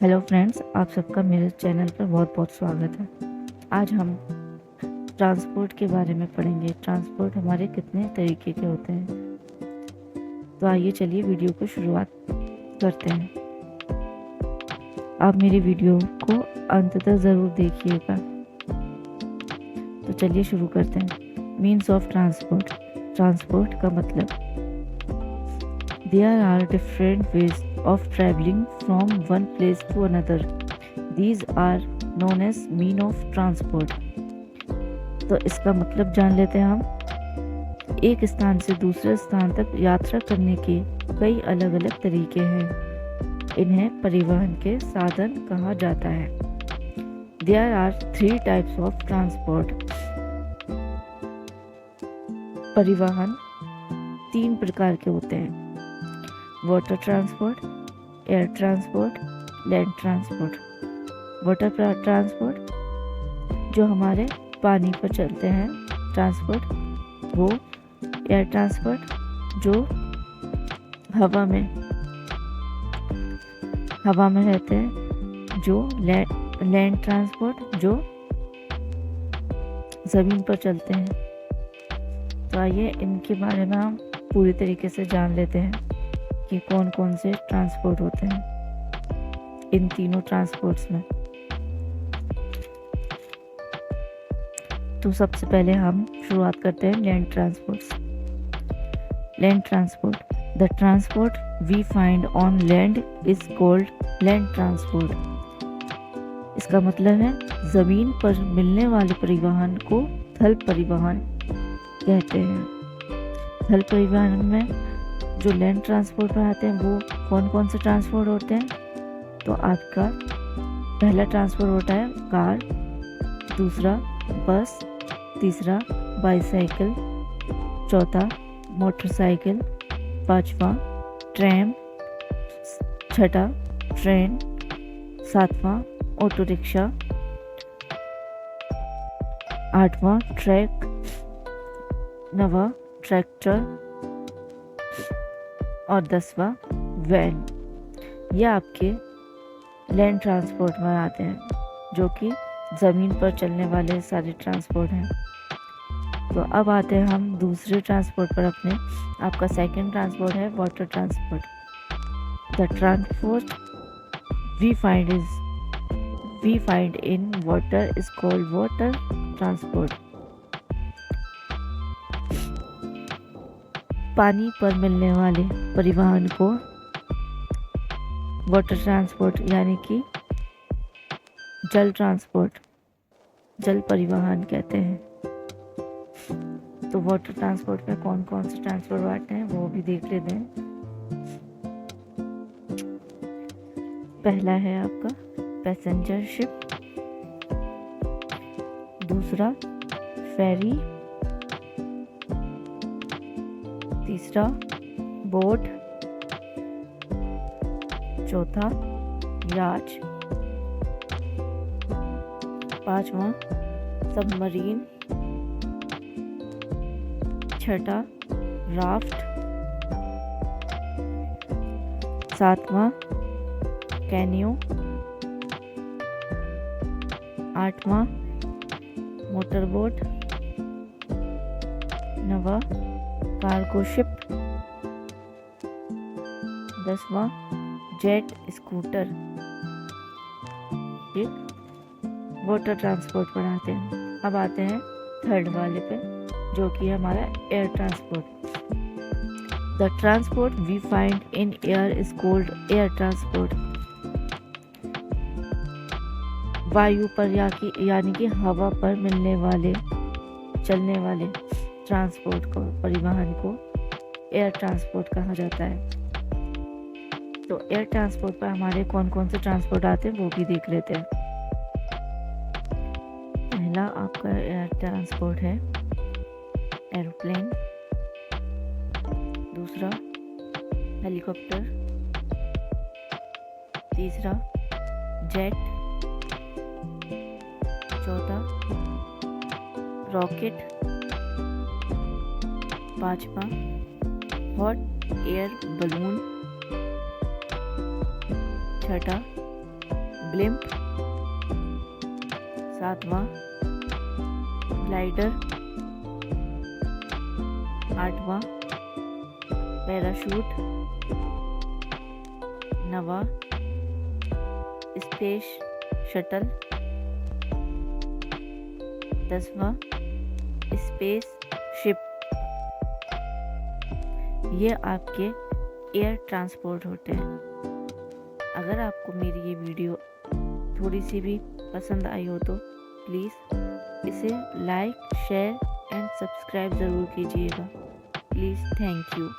Hello friends, आप सबका मेरे चैनल पर बहुत बहुत स्वागत है। आज हम ट्रांसपोर्ट के बारे में पढ़ेंगे। ट्रांसपोर्ट हमारे कितने तरीके के होते हैं। तो आइए चलिए वीडियो को शुरुआत करते हैं। आप मेरी वीडियो को अंत तक ज़रूर देखिएगा। तो चलिए शुरू करते हैं। Means of transport. ट्रांसपोर्ट का मतलब There are different ways of traveling from one place to another. These are known as mean of transport. तो इसका मतलब जान लेते हैं हम। एक स्थान से दूसरे स्थान तक यात्रा करने के कई अलग अलग तरीके हैं। इन्हें परिवहन के साधन कहा जाता है। There are 3 types of transport. परिवहन 3 प्रकार के होते हैं। Water transport, air transport, land transport. Water transport जो हमारे पानी पर चलते हैं ट्रांसपोर्ट, वो। एयर ट्रांसपोर्ट जो हवा में रहते हैं। जो लैंड ट्रांसपोर्ट जो ज़मीन पर चलते हैं। तो आइए इनके बारे में हम पूरी तरीके से जान लेते हैं कि कौन कौन से ट्रांसपोर्ट होते हैं इन तीनों ट्रांसपोर्ट्स में। तो सबसे पहले हम शुरुआत करते हैं land transports. Land transport, the transport we find on land is called land transport. इसका मतलब है जमीन पर मिलने वाले परिवहन को थल परिवहन कहते हैं। थल परिवहन में जो लैंड ट्रांसपोर्ट पर आते हैं वो कौन कौन से ट्रांसपोर्ट होते हैं। तो आपका पहला ट्रांसपोर्ट होता है कार, दूसरा बस, तीसरा बाईसाइकिल, चौथा मोटरसाइकिल, पांचवा ट्रैम, छठा ट्रेन, सातवां ऑटो रिक्शा, आठवां ट्रक, नवा ट्रैक्टर और 10वां वैन। ये आपके लैंड ट्रांसपोर्ट में आते हैं, जो कि ज़मीन पर चलने वाले सारे ट्रांसपोर्ट हैं। तो अब आते हैं हम दूसरे ट्रांसपोर्ट पर अपने। आपका सेकंड ट्रांसपोर्ट है water transport. The transport we find in water is called water transport. पानी पर मिलने वाले परिवहन को वाटर ट्रांसपोर्ट यानी कि जल ट्रांसपोर्ट, जल परिवहन कहते हैं। तो वाटर ट्रांसपोर्ट में कौन कौन से ट्रांसपोर्ट आते हैं वो भी देख लेते हैं। पहला है आपका पैसेंजर शिप, दूसरा फेरी, तीसरा बोट, चौथा याच, पांचवा सबमरीन, छठा राफ्ट, सातवां कैनियो, आठवां मोटर बोट, नवा कार्गो शिप, 10वां जेट स्कूटर। ये वाटर ट्रांसपोर्ट पर आते हैं। अब आते हैं थर्ड वाले पे, जो कि हमारा air transport. The transport we find in air is called air transport. वायु पर यानी कि हवा पर मिलने वाले चलने वाले ट्रांसपोर्ट को, परिवहन को एयर ट्रांसपोर्ट कहा जाता है। तो एयर ट्रांसपोर्ट पर हमारे कौन कौन से ट्रांसपोर्ट आते हैं वो भी देख लेते हैं। पहला आपका एयर ट्रांसपोर्ट है एरोप्लेन, दूसरा हेलीकॉप्टर, तीसरा जेट, चौथा रॉकेट, पांचवा हॉट एयर बलून, छठा ब्लिम्प, 7वां ग्लाइडर, 8वां पैराशूट, 9वां स्पेस शटल, 10वां स्पेस शिप। ये आपके एयर ट्रांसपोर्ट होते हैं। अगर आपको मेरी ये वीडियो थोड़ी सी भी पसंद आई हो तो प्लीज़ इसे लाइक, शेयर एंड सब्सक्राइब ज़रूर कीजिएगा। Please, thank you.